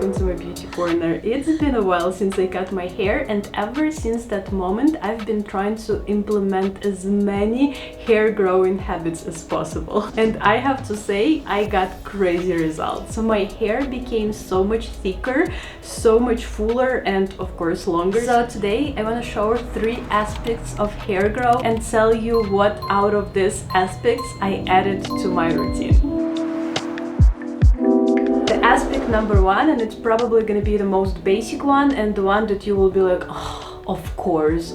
welcome to my beauty corner. It's been a while since I cut my hair, and ever since that moment I've been trying to implement as many hair growing habits as possible. And I have to say, I got crazy results. So my hair became so much thicker, so much fuller, and of course longer. So today I want to show 3 aspects of hair growth and tell you what out of these aspects I added to my routine. Aspect number 1, and it's probably going to be the most basic one and the one that you will be like, oh, of course,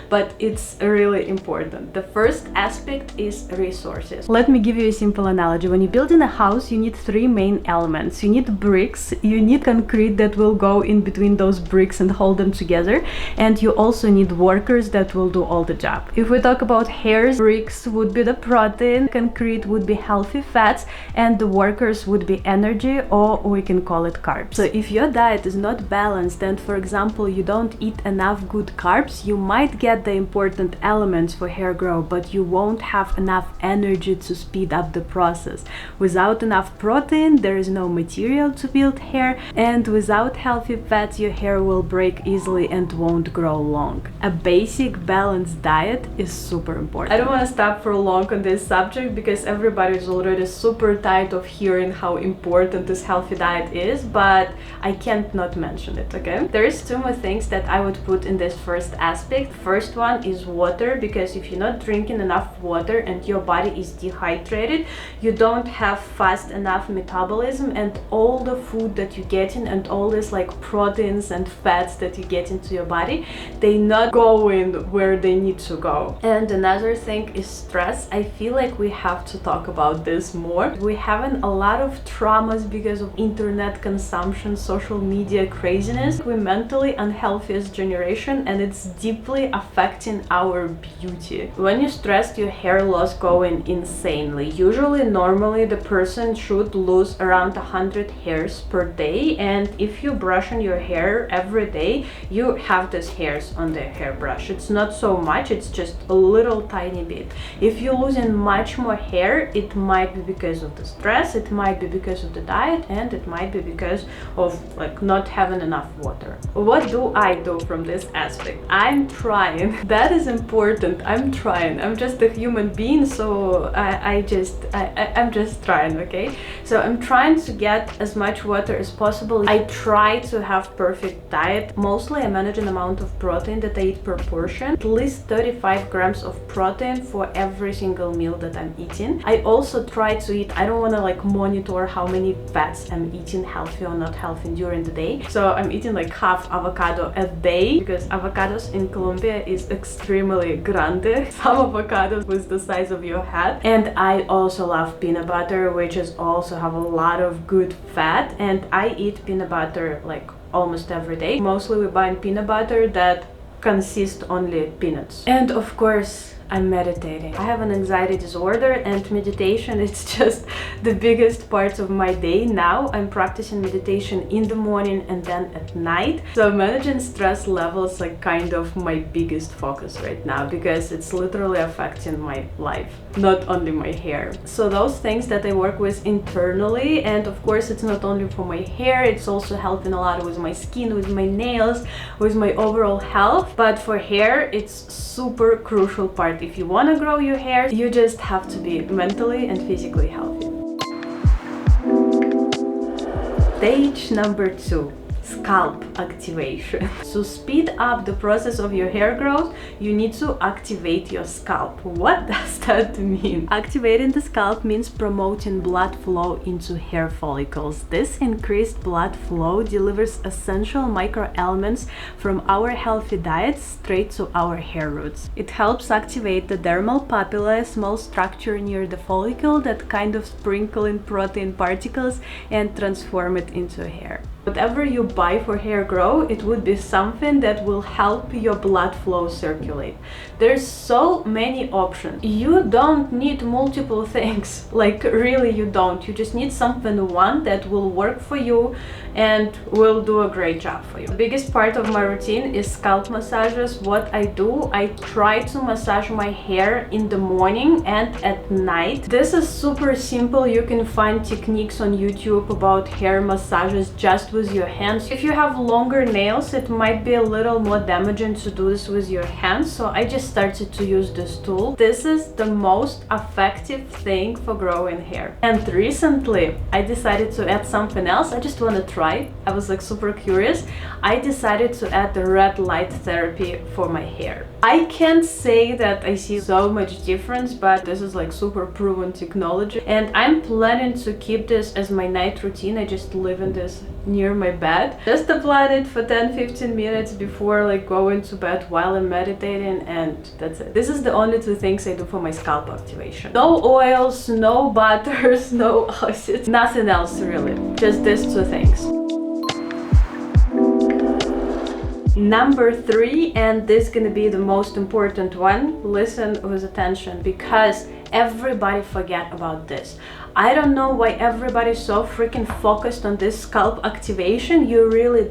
but it's really important. The first aspect is resources. Let me give you a simple analogy. When you're building a house, you need 3 main elements. You need bricks, you need concrete that will go in between those bricks and hold them together, and you also need workers that will do all the job. If we talk about hairs, bricks would be the protein, concrete would be healthy fats, and the workers would be energy, or we can call it carbs. So if your diet is not balanced, and for example you don't eat enough good carbs, you might get the important elements for hair growth, but you won't have enough energy to speed up the process. Without enough protein, there is no material to build hair, and without healthy fats, your hair will break easily and won't grow long. A basic balanced diet is super important. I don't want to stop for long on this subject because everybody is already super tired of hearing how important this healthy diet is, but I can't not mention it, okay? There's 2 more things that I would put in this first aspect. First one is water, because if you're not drinking enough water and your body is dehydrated, you don't have fast enough metabolism, and all the food that you're getting and all this like proteins and fats that you get into your body, they not going where they need to go. And another thing is stress. I feel like we have to talk about this more. We're having a lot of traumas because of internet consumption, social media craziness. We're mentally unhealthiest generation, and it's deeply affecting our beauty. When you're stressed, your hair loss going insanely. Usually, normally the person should lose around 100 hairs per day, and if you brushing your hair every day, you have these hairs on the hairbrush. It's not so much, it's just a little tiny bit. If you're losing much more hair, it might be because of the stress, it might be because of the diet, and it might be because of like not having enough water. What do I do from this aspect? I'm trying. That is important. I'm trying. I'm just a human being, so I'm just trying, okay? So I'm trying to get as much water as possible. I try to have perfect diet. Mostly I manage an amount of protein that I eat per portion, at least 35 grams of protein for every single meal that I'm eating. I also try to eat, I don't want to like monitor how many fats I'm eating, healthy or not healthy during the day. So I'm eating like half avocado a day, because avocados in Colombia is extremely grande. Some avocados with the size of your head. And I also love peanut butter, which is also have a lot of good fat, and I eat peanut butter like almost every day. Mostly we buy peanut butter that consists only peanuts. And of course I'm meditating. I have an anxiety disorder, and meditation is just the biggest part of my day now. I'm practicing meditation in the morning and then at night. So managing stress levels like kind of my biggest focus right now, because it's literally affecting my life, not only my hair. So those things that I work with internally, and of course it's not only for my hair, it's also helping a lot with my skin, with my nails, with my overall health. But for hair, it's super crucial part. If you want to grow your hair, you just have to be mentally and physically healthy. Stage number 2. Scalp activation. To speed up the process of your hair growth, you need to activate your scalp. What does that mean? Activating the scalp means promoting blood flow into hair follicles. This increased blood flow delivers essential microelements from our healthy diet straight to our hair roots. It helps activate the dermal papilla, a small structure near the follicle that kind of sprinkle in protein particles and transform it into hair. Whatever you buy for hair growth, it would be something that will help your blood flow circulate. There's so many options. You don't need multiple things, like really you don't. You just need something one that will work for you and will do a great job for you. The biggest part of my routine is scalp massages. What I do, I try to massage my hair in the morning and at night. This is super simple. You can find techniques on YouTube about hair massages just with your hands. If you have longer nails, it might be a little more damaging to do this with your hands, so I just started to use this tool. This is the most effective thing for growing hair. And recently I decided to add something else. I just want to try. I was like super curious. I decided to add the red light therapy for my hair. I can't say that I see so much difference, but this is like super proven technology, and I'm planning to keep this as my night routine. I just leave in this near my bed. Just apply it for 10-15 minutes before like going to bed while I'm meditating, and that's it. This is the only two things I do for my scalp activation. No oils, no butters, no acids, nothing else really. Just these two things. Number 3, and this is gonna be the most important one. Listen with attention, because everybody forget about this. I don't know why everybody's so freaking focused on this scalp activation.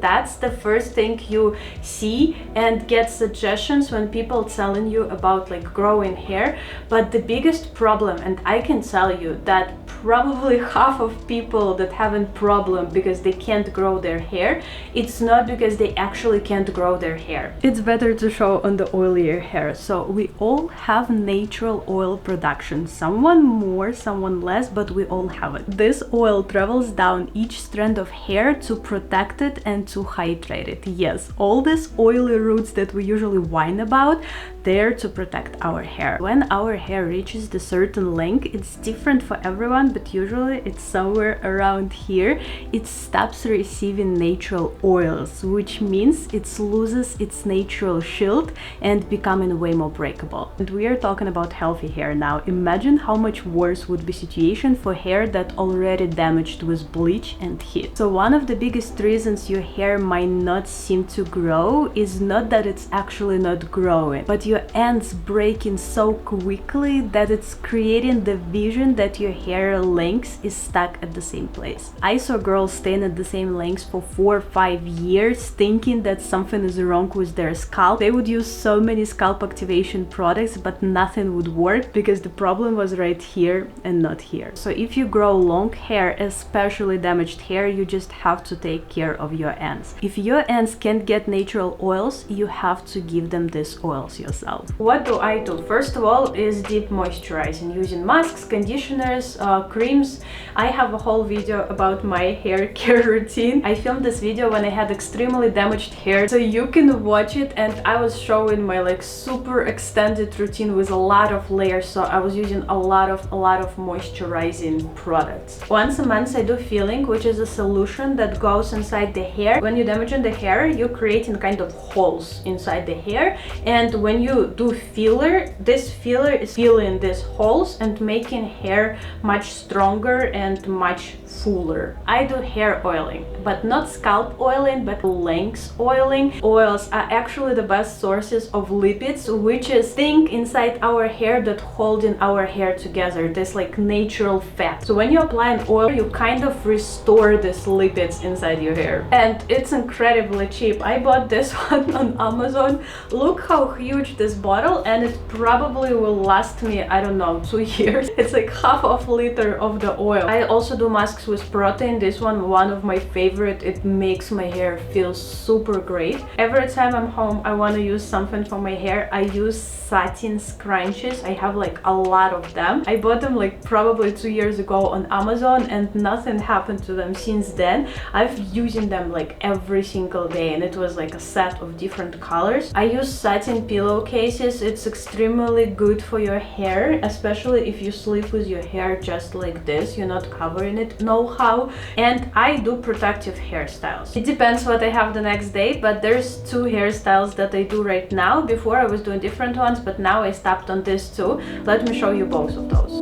That's the first thing you see and get suggestions when people telling you about like growing hair. But the biggest problem, and I can tell you that probably half of people that having problem because they can't grow their hair, it's not because they actually can't grow their hair. It's better to show on the oilier hair. So we all have natural oil production, someone more, someone less, but we all have it. This oil travels down each strand of hair to protect it and to hydrate it. Yes, all these oily roots that we usually whine about, they're to protect our hair. When our hair reaches the certain length, it's different for everyone, but usually it's somewhere around here, it stops receiving natural oils, which means it loses its natural shield and becoming way more breakable. And we are talking about healthy hair now. Imagine how much worse would be situation for hair that already damaged with bleach and heat. So one of the biggest reasons your hair might not seem to grow is not that it's actually not growing, but your ends breaking so quickly that it's creating the vision that your hair length is stuck at the same place. I saw girls staying at the same length for 4 or 5 years thinking that something is wrong with their scalp. They would use so many scalp activation products, but nothing would work because the problem was right here and not here. So if you grow long hair, especially damaged hair, you just have to take care of your ends. If your ends can't get natural oils, you have to give them these oils yourself. What do I do? First of all is deep moisturizing using masks, conditioners, creams. I have a whole video about my hair care routine. I filmed this video when I had extremely damaged hair, so you can watch it, and I was showing my like super extended routine with a lot of layers, so I was using a lot of moisturizing products. Once a month I do filling, which is a solution that goes inside the hair. When you're damaging the hair, you're creating kind of holes inside the hair, and when you do filler, this filler is filling these holes and making hair much stronger and much fuller. I do hair oiling, but not scalp oiling, but length oiling. Oils are actually the best sources of lipids, which is thing inside our hair that holding our hair together, this like natural fat. So when you apply an oil, you kind of restore these lipids inside your hair, and it's incredibly cheap. I bought this one on Amazon. Look how huge this bottle, and it probably will last me, I don't know, 2 years. It's like half of a liter of the oil. I also do masks with protein. This one of my favorite. It makes my hair feel super great. Every time I'm home, I want to use something for my hair. I use satin scrunchies. I have like a lot of them. I bought them like probably 2 years ago on Amazon, and nothing happened to them since then. I've using them like every single day, and it was like a set of different colors. I use satin pillowcases. It's extremely good for your hair, especially if you sleep with your hair just like this, you're not covering it how. And I do protective hairstyles. It depends what I have the next day, but there's 2 hairstyles that I do right now. Before I was doing different ones, but now I stopped on this too. Let me show you both of those.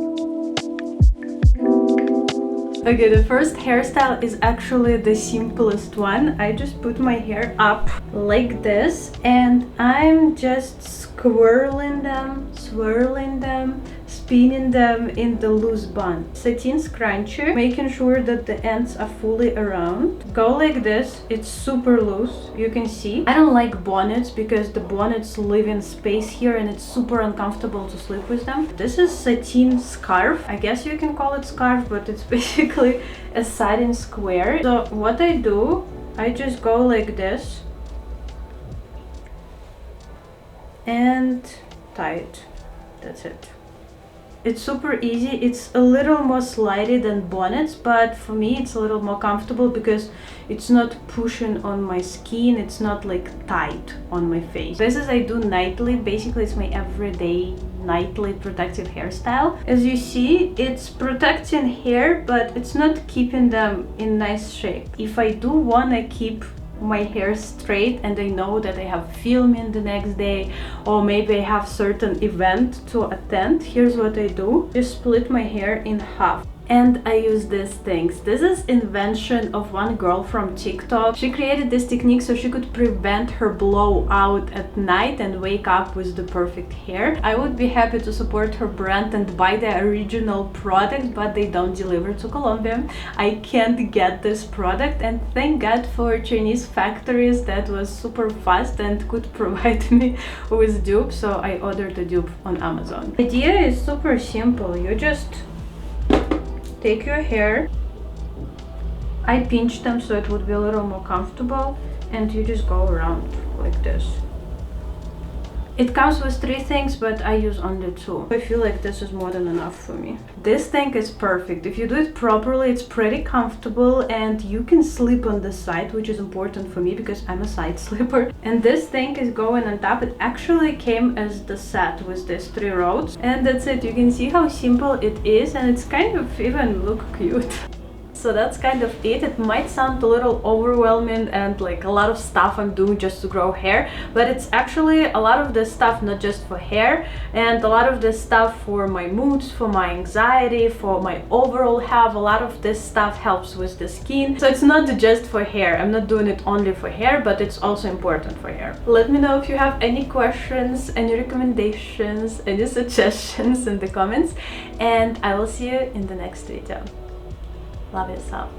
Okay, the first hairstyle is actually the simplest one. I just put my hair up like this, and I'm just swirling them spinning them in the loose bun. Satin scruncher, making sure that the ends are fully around. Go like this, it's super loose, you can see. I don't like bonnets because the bonnets live in space here and it's super uncomfortable to sleep with them. This is satin scarf, I guess you can call it scarf, but it's basically a satin square. So what I do, I just go like this and tie it. That's it. It's super easy. It's a little more slidey than bonnets, but for me it's a little more comfortable because it's not pushing on my skin, it's not like tight on my face. This is I do nightly, basically it's my everyday nightly protective hairstyle. As you see, it's protecting hair, but it's not keeping them in nice shape. If I do want to keep my hair straight and I know that I have filming the next day, or maybe I have certain event to attend, here's what I do. Just split my hair in half. And I use these things. This is invention of one girl from TikTok. She created this technique so she could prevent her blowout at night and wake up with the perfect hair. I would be happy to support her brand and buy the original product, but they don't deliver to Colombia. I can't get this product, and thank God for Chinese factories that was super fast and could provide me with dupe, so I ordered the dupe on Amazon. The idea is super simple. You just take your hair, I pinch them so it would be a little more comfortable, and you just go around like this. It comes with 3 things, but I use only 2. I feel like this is more than enough for me. This thing is perfect. If you do it properly, it's pretty comfortable and you can sleep on the side, which is important for me because I'm a side sleeper. And this thing is going on top. It actually came as the set with these 3 rows. And that's it. You can see how simple it is, and it's kind of even look cute. So that's kind of it. It might sound a little overwhelming and like a lot of stuff I'm doing just to grow hair, but it's actually a lot of this stuff not just for hair, and a lot of this stuff for my moods, for my anxiety, for my overall health. A lot of this stuff helps with the skin. So it's not just for hair. I'm not doing it only for hair, but it's also important for hair. Let me know if you have any questions, any recommendations, any suggestions in the comments, and I will see you in the next video. Love yourself.